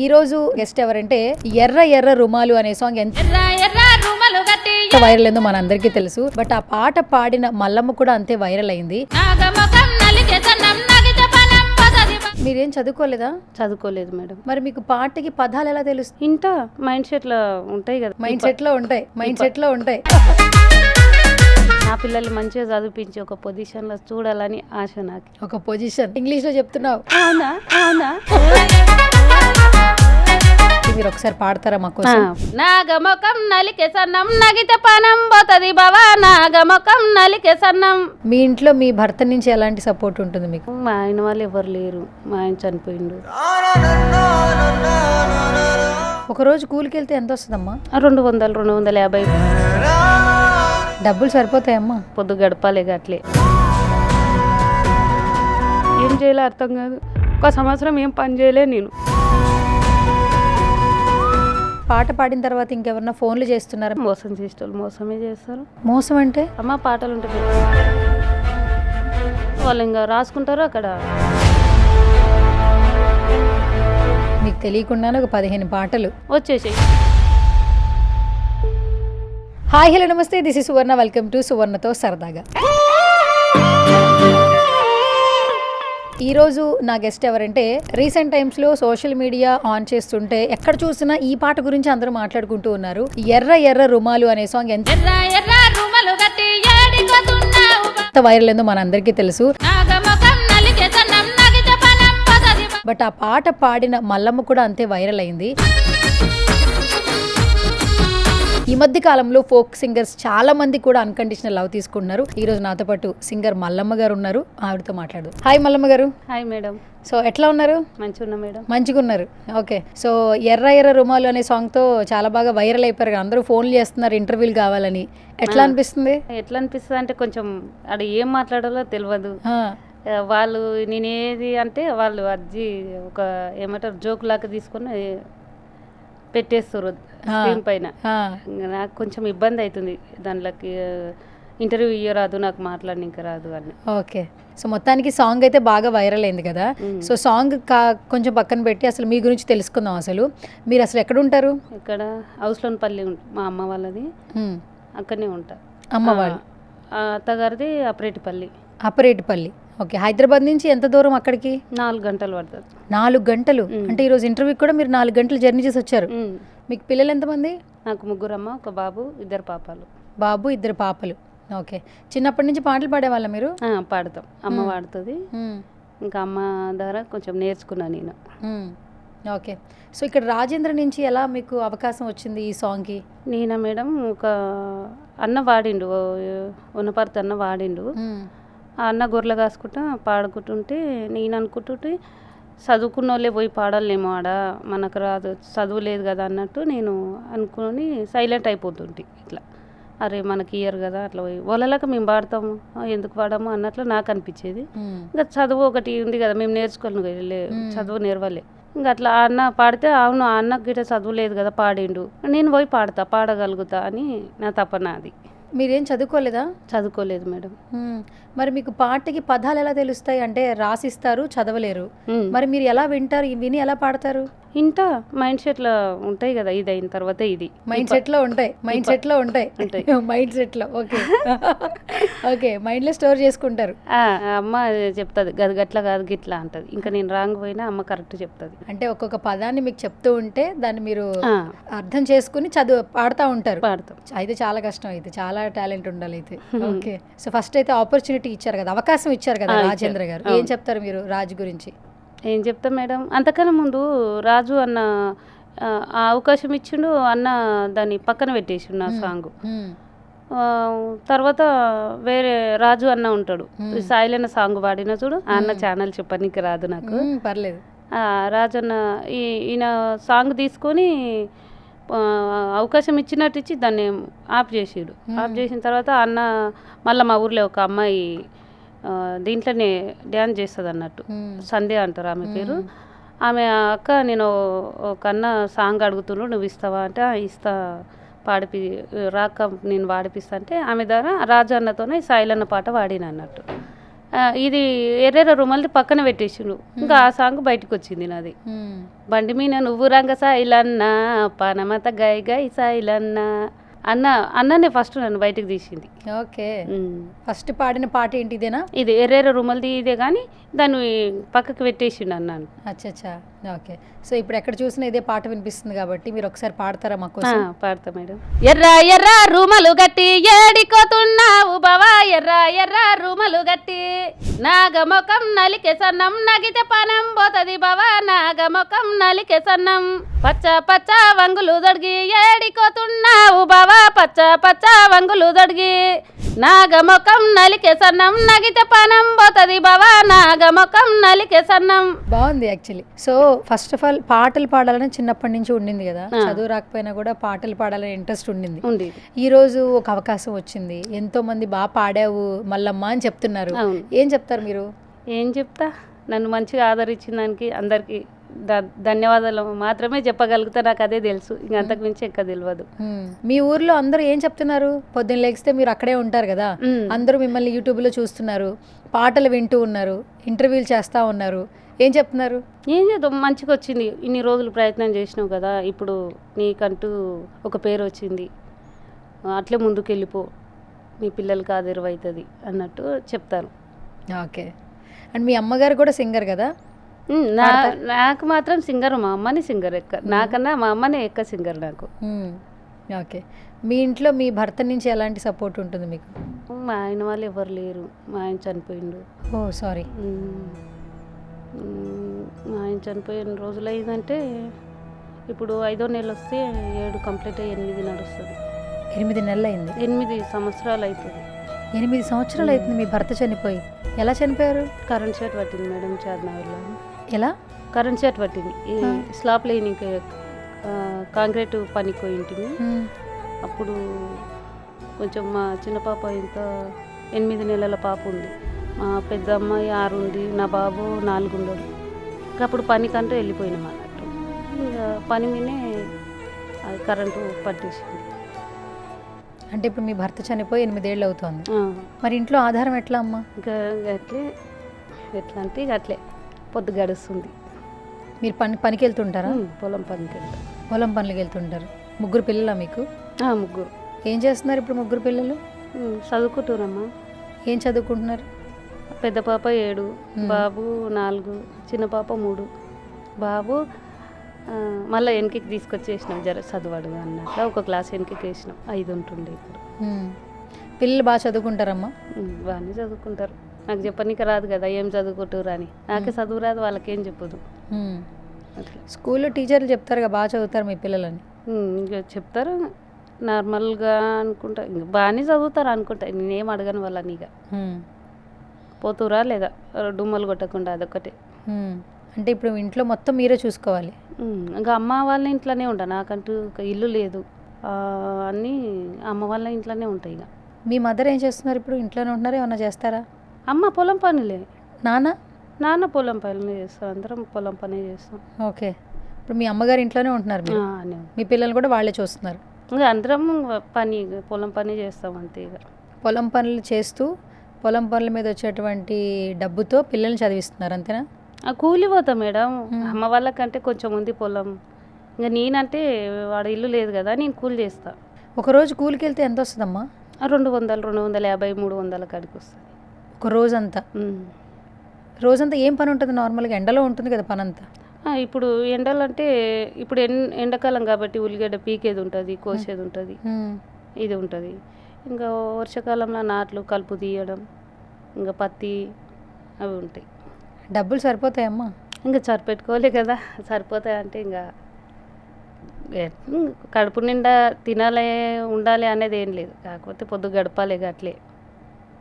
ఈ రోజు గెస్ట్ ఎవరంటే ఎర్ర ఎర్ర రుమాలు అనే సాంగ్ ఎంత వైరల్ అయిందో మనందరికీ తెలుసు. బట్ ఆ పాట పాడిన మల్లమ్మ కూడా అంతే వైరల్ అయింది. మీరేం చదువుకోలేదా? చదువుకోలేదు మేడం. మరి మీకు పాటకి పదాలు ఎలా తెలుస్తుంది? ఇంట మైండ్ సెట్ లో ఉంటాయి కదా, మైండ్ సెట్ లో ఉంటాయి. నా పిల్లల్ని మంచిగా చదివించి ఒక పొజిషన్ లో చూడాలని ఆశ నాకు. ఒక పొజిషన్ ఇంగ్లీష్ లో చెప్తున్నావు? అవునా అవునా. మీరు ఒకసారి పాడతారా మా కోసం? నాగమొకం నలికే సన్నం నగితే పనం పోతది బావా, నాగమొకం నలికే సన్నం. మీ ఇంట్లో మీ భర్త నుంచి ఎలాంటి సపోర్ట్ ఉంటుంది మీకు? మా ఆయన వాళ్ళు ఎవరు లేరు, మా ఆయన చనిపోయిండు. ఒక రోజు కూలికి వెళ్తే ఎంత వస్తుందమ్మా? 200 250. డబ్బులు సరిపోతాయమ్మా? పొద్దు గడపాలి అట్లే. ఏం చేయాలో అర్థం కాదు. ఒక సంవత్సరం ఏం పని చేయలే నేను. పాట పాడిన తర్వాత ఇంకెవరన్నా ఫోన్లు చేస్తున్నారా? మోసం చేసేవాళ్ళు మోసమే చేస్తారు. మోసం అంటే? అమ్మ పాటలు ఉంటాయి వాళ్ళు ఇంకా రాసుకుంటారు అక్కడ. మీకు తెలియకుండానే ఒక 15 పాటలు వచ్చేసాయి. హాయ్ హలో నమస్తే, this is Suvarna. Welcome to సువర్ణతో సరదాగా. ఈ రోజు నా గెస్ట్ ఎవరంటే రీసెంట్ టైమ్స్ లో సోషల్ మీడియా ఆన్ చేస్తుంటే ఎక్కడ చూసినా ఈ పాట గురించి అందరూ మాట్లాడుకుంటూ ఉన్నారు. ఎర్ర ఎర్ర రుమాలు అనే సాంగ్ ఎంత వైరల్ అయిందో మనందరికీ తెలుసు. బట్ ఆ పాట పాడిన మల్లమ్మ కూడా అంతే వైరల్ అయింది. ఈ మధ్య కాలంలో ఫోక్ సింగర్స్ చాలా మంది కూడా అన్కండిషనల్ లవ్ తీసుకుంటున్నారు. ఈ రోజు నాతో పాటు సింగర్ మల్లమ్మ గారు ఉన్నారు, ఆవిడతో మాట్లాడు. హాయ్ మల్లమ్మ గారు. Hi madam. సో ఎట్లా ఉన్నారు? మంచిగా ఉన్నా మేడం. మంచిగా ఉన్నారు. ఓకే. సో ఎర్ర ఎర్ర రుమాలు అనే సాంగ్ తో చాలా బాగా వైరల్ అయిపోయారు, అందరూ ఫోన్లు చేస్తున్నారు ఇంటర్వ్యూలు కావాలని. ఎట్లా అనిపిస్తుంది? ఎట్లా అనిపిస్తుంది అంటే కొంచెం అక్కడ ఏం మాట్లాడాలో తెలియదు. వాళ్ళు నేనేది అంటే వాళ్ళు అజ్జి ఒక ఏమంటారు జోక్ లాగా తీసుకొని పెట్టేస్తారు స్క్రీన్ పైన. నాకు కొంచెం ఇబ్బంది అవుతుంది దాంట్లోకి. ఇంటర్వ్యూ ఇయ్యరాదు, నాకు మాట్లాడడానికి రాదు అని. ఓకే. సో మొత్తానికి సాంగ్ అయితే బాగా వైరల్ అయింది కదా. సో సాంగ్ కొంచెం పక్కన పెట్టి అసలు మీ గురించి తెలుసుకుందాం. అసలు మీరు అసలు ఎక్కడ ఉంటారు? ఇక్కడ హౌస్లోన్పల్లి మా అమ్మ వాళ్ళది, అక్కడనే ఉంటా. అమ్మ వాళ్ళు? అత్తగారిది అపరేటిపల్లి. అపరేటిపల్లి. ఓకే. హైదరాబాద్ నుంచి ఎంత దూరం అక్కడికి? 4 గంటలు పడుతుంది. 4 గంటలు అంటే ఈరోజు ఇంటర్వ్యూకి కూడా మీరు 4 గంటలు జర్నీ చేసి వచ్చారు. మీకు పిల్లలు ఎంతమంది? నాకు 3 అమ్మ, ఒక బాబు, 2 పాపలు. బాబు 2 పాపలు. ఓకే. చిన్నప్పటి నుంచి పాటలు పాడేవాళ్ళ మీరు? పాడతాం, అమ్మ పాడుతుంది. ఇంకా అమ్మ ద్వారా కొంచెం నేర్చుకున్నా నేను. ఓకే. సో ఇక్కడ రాజేంద్ర నుంచి ఎలా మీకు అవకాశం వచ్చింది ఈ సాంగ్కి? నేనా మేడం, ఒక అన్న వాడిండు, ఉన్నపర్తి అన్న వాడిండు. ఆ అన్న గొర్రెలు కాసుకుంటా పాడుకుంటుంటే నేను అనుకుంటుంటే చదువుకున్న వాళ్ళే పోయి పాడాలేమో ఆడ, మనకు రాదు, చదువు లేదు కదా అన్నట్టు నేను అనుకుని సైలెంట్ అయిపోతుంటే ఇట్లా, అరే మనకి ఇయ్యరు కదా అట్లా పోయి వాళ్ళలాగా మేము పాడతాము, ఎందుకు పాడాము అన్నట్లు నాకు అనిపించేది. ఇంకా చదువు ఒకటి ఉంది కదా, మేము నేర్చుకోవాలి, చదువు నేర్వలే. ఇంకా అట్లా అన్న పాడితే అవును ఆ అన్నకు గిట్ట చదువు లేదు కదా పాడిండు, నేను పోయి పాడగలుగుతా అని నా తపన అది. మీరేం చదువుకోలేదా? చదువుకోలేదు మేడం. మరి మీకు పాటకి పదాలు ఎలా తెలుస్తాయి? అంటే రాసిస్తారు, చదవలేరు, మరి మీరు ఎలా వింటారు, విని ఎలా పాడతారు? ఇంట మైండ్ సెట్ లో ఉంటాయి కదా, ఇది అయిన తర్వాత ఇది మైండ్ సెట్ లో ఉంటాయి. మైండ్ సెట్ లో ఓకే. ఓకే, మైండ్ లో స్టోర్ చేసుకుంటారు. అమ్మ చెప్తుంది గది గట్లా కాదు గిట్లా అంటది, ఇంకా నేను రాంగ్ పోయినా అమ్మ కరెక్ట్ చెప్తుంది. అంటే ఒక్కొక్క పదాన్ని మీకు చెప్తూ ఉంటే దాన్ని మీరు అర్థం చేసుకుని పాడుతూ ఉంటారు. పాడతాం. అయితే చాలా కష్టం, అయితే చాలా టాలెంట్ ఉండాలి అయితే. ఓకే. సో ఫస్ట్ అయితే ఆపర్చునిటీ ఇచ్చారు కదా, అవకాశం ఇచ్చారు కదా రాజేంద్ర గారు. ఏం చెప్తారు మీరు రాజు గురించి? ఏం చెప్తా మేడం, అంతకన్నా ముందు రాజు అన్న ఆ అవకాశం ఇచ్చిండు, అన్న దాన్ని పక్కన పెట్టేసిండు నా సాంగ్. తర్వాత వేరే రాజు అన్న ఉంటాడు, సాయిలన్న సాంగ్ పాడిన చూడు, ఆ అన్న ఛానల్ చెప్పనీకి రాదు నాకు, పర్లేదు. రాజు అన్న ఈయన సాంగ్ తీసుకొని అవకాశం ఇచ్చినట్టు ఇచ్చి దాన్ని ఆఫ్ చేసాడు. ఆఫ్ చేసిన తర్వాత అన్న మళ్ళీ మా ఊర్లో ఒక అమ్మాయి దీంట్లోనే డ్యాన్స్ చేస్తుంది అన్నట్టు, సంధ్య అంటారు ఆమె పేరు. ఆమె అక్క నేను ఒక అన్న సాంగ్ అడుగుతున్నాడు, నువ్వు ఇస్తావా అంటే ఇస్తా, రాక నేను పాడిపిస్తా అంటే ఆమె ద్వారా రాజు అన్నతోనే సాయిలన్న పాట పాడిన అన్నట్టు. ఇది ఎర్రెర రుమల్ది పక్కన పెట్టేసిండు. ఇంకా ఆ సాంగ్ బయటకు వచ్చింది నాది. బండి మీద నువ్వు రంగ సాయిలన్నా పానమత గై గై సాయిలన్నా అన్ననే ఫస్ట్ నన్ను బయటకు తీసింది. ఓకే, ఫస్ట్ పాడిన పాట ఏంటి ఇదేనా? ఇది ఎర్రెర రుమల్ది ఇదే కానీ దాన్ని పక్కకు పెట్టేసిండు అన్నాను. అచ్చా, ఓకే. సో ఇప్పుడు ఎక్కడ చూసినా ఇదే పాట వినిపిస్తుంది కాబట్టి మీరు ఒకసారి పాడతారా మాకు? పాడతా మేడం. ఎర్ర ఎర్ర రుమలు గట్టి ఏడికోతున్నావు బావా, ఎర్ర ఎర్ర రుమలు గట్టి నాగమొఖం నలికే సన్నం నగితే పనం పోతది బావా, నాగమొఖం నలికే సన్నం పచ్చ పచ్చ వంగులు దొడిగి ఏడికోతున్నావు బావా, పచ్చ పచ్చ వంగులు దొడిగి నాగమొఖం నలికే సన్నం నగితే పనం పోతది బావా, నాగమొఖం నలికే సన్నం. బాగుంది actually. So first of all పాటలు పాడాలని చిన్నప్పటి నుంచి ఉండింది కదా, చదువు రాకపోయినా కూడా పాటలు పాడాలని ఇంట్రెస్ట్ ఉండింది. ఈ రోజు ఒక అవకాశం వచ్చింది, ఎంతో మంది బాగా పాడావు మల్లమ్మ అని చెప్తున్నారు. ఏం చెప్తారు మీరు? ఏం చెప్తా, నన్ను మంచిగా ఆదరించిన దానికి అందరికి ధన్యవాదాలు మాత్రమే చెప్పగలుగుతా. నాకు అదే తెలుసు, ఇంక అంతకు మించి ఎక్క తెలియదు. మీ ఊర్లో అందరూ ఏం చెప్తున్నారు? పొద్దున్న లేగిస్తే మీరు అక్కడే ఉంటారు కదా, అందరూ మిమ్మల్ని యూట్యూబ్లో చూస్తున్నారు, పాటలు వింటూ ఉన్నారు, ఇంటర్వ్యూలు చేస్తూ ఉన్నారు, ఏం చెప్తున్నారు? ఏం చేద్దాం, మంచిగా వచ్చింది, ఇన్ని రోజులు ప్రయత్నం చేసినావు కదా, ఇప్పుడు నీకంటూ ఒక పేరు వచ్చింది, అట్లే ముందుకు వెళ్ళిపో, మీ పిల్లలకి ఆదరవవుతుంది అన్నట్టు చెప్తారు. ఓకే. అండ్ మీ అమ్మగారు కూడా సింగర్ కదా? నాకు మాత్రం సింగర్, మా అమ్మని సింగర్ ఎక్క, నాకన్నా మా అమ్మనే ఎక్క సింగర్ నాకు. ఓకే. మీ ఇంట్లో మీ భర్త నుంచి ఎలాంటి సపోర్ట్ ఉంటుంది మీకు? మా ఆయన వాళ్ళు ఎవరు లేరు, మా ఆయన చనిపోయిండు. ఓ సారీ. మా ఆయన చనిపోయిన రోజులు అయిందంటే ఇప్పుడు 5వ నెల వస్తే 7 కంప్లీట్ అయ్యి 8 నడుస్తుంది. 8 నెలలు అయింది? 8 సంవత్సరాలు అవుతుంది. 8 సంవత్సరాలు అవుతుంది మీ భర్త చనిపోయి. ఎలా చనిపోయారు? కరెంట్ షాట్ పట్టింది మేడం చార్మినార్లో. ఎలా? కరెంట్ షాట్ పట్టింది. ఈ స్లాబ్ లైనింగ్ కాంక్రీట్ పనికి పోయింటిమి. అప్పుడు కొంచెం మా చిన్న పాప ఇంత 8 నెలల పాప ఉంది, మా పెద్ద అమ్మాయి 6 ఉంది, నా బాబు 4 ఉండడు. అప్పుడు పనికంటూ వెళ్ళిపోయినాం అన్నట్టు. ఇంకా పని మీదే అది కరెంటు పట్టేసింది. అంటే ఇప్పుడు మీ భర్త చనిపోయి 8 ఏళ్ళు అవుతుంది. మరి ఇంట్లో ఆధారం ఎట్లా అమ్మా? ఇంకా అట్లే, ఎట్లా అంటే ఇక అట్లే పొద్దు గడుస్తుంది. మీరు పనికి వెళ్తుంటారా? పొలం పనికి వెళ్తాం. పొలం పనులకి వెళ్తుంటారు. 3 పిల్లలా మీకు? 3. ఏం చేస్తున్నారు ఇప్పుడు 3 పిల్లలు? చదువుకుంటున్నామ్మా. ఏం చదువుకుంటున్నారు? పెద్ద పాప 7, బాబు 4, చిన్న పాప 3. బాబు మళ్ళీ వెనక్కి తీసుకొచ్చేసినాం, జర చదవడు అన్నట్లు ఒక క్లాస్ వెనక్కి వేసినాం. 5 ఉంటుండే ఇప్పుడు. పిల్లలు బాగా చదువుకుంటారమ్మా? బాగానే చదువుకుంటారు. నాకు చెప్పనీకి రాదు కదా ఏం చదువుకుంటారు అని, నాకే చదువు రాదు, వాళ్ళకేం చెప్పదు. స్కూల్లో టీచర్లు చెప్తారు కదా బాగా చదువుతారు మీ పిల్లలని? ఇంకా చెప్తారు నార్మల్గా అనుకుంటా, ఇంకా బాగానే చదువుతారు అనుకుంటా, నేనేం అడగను వాళ్ళని. ఇక పోతురా లేదా డుమ్మలు కొట్టకుండా, అదొక్కటే. అంటే ఇప్పుడు ఇంట్లో మొత్తం మీరే చూసుకోవాలి? ఇంకా అమ్మ వాళ్ళ ఇంట్లోనే ఉంటా, నాకంటూ ఒక ఇల్లు లేదు, అన్నీ అమ్మ వాళ్ళ ఇంట్లోనే ఉంటాయి. ఇక మీ మదర్ ఏం చేస్తున్నారు ఇప్పుడు? ఇంట్లోనే ఉంటున్నారా, ఏమన్నా చేస్తారా? అమ్మ పొలం పనులే. నాన్న పొలం పనులే చేస్తాం, అందరం పొలం పనే చేస్తాం. ఓకే. ఇప్పుడు మీ అమ్మగారు ఇంట్లోనే ఉంటున్నారు, మీ పిల్లలు కూడా వాళ్ళే చూస్తున్నారు? ఇంకా అందరం పని, పొలం పని చేస్తాం అంతే. ఇక పొలం పనులు చేస్తూ పొలం పనుల మీద వచ్చేటువంటి డబ్బుతో పిల్లల్ని చదివిస్తున్నారు అంతేనా? కూలి పోతా మేడం, అమ్మ వాళ్ళకంటే కొంచెం ఉంది పొలం. ఇంకా నేనంటే వాడు ఇల్లు లేదు కదా, నేను కూలి చేస్తా. ఒకరోజు కూలికి వెళ్తే ఎంత వస్తుందమ్మా? 200, 250, 300 కాడికి వస్తుంది ఒక రోజంతా. రోజంతా ఏం పని ఉంటుంది నార్మల్గా? ఎండలో ఉంటుంది కదా పని అంతా. ఇప్పుడు ఎండలు అంటే ఇప్పుడు ఎండాకాలం కాబట్టి ఉల్లిగడ్డ పీకేది ఉంటుంది, కోసేది ఉంటుంది, ఇది ఉంటుంది. ఇంకా వర్షాకాలంలో నాట్లు కలుపు తీయడం, ఇంకా పత్తి అవి ఉంటాయి. డబ్బులు సరిపోతాయమ్మా? ఇంకా సరిపెట్టుకోలే కదా, సరిపోతాయి అంటే ఇంకా కడుపు నిండా తినాలి ఉండాలి అనేది ఏం లేదు, కాకపోతే పొద్దు గడపాలి అట్లే.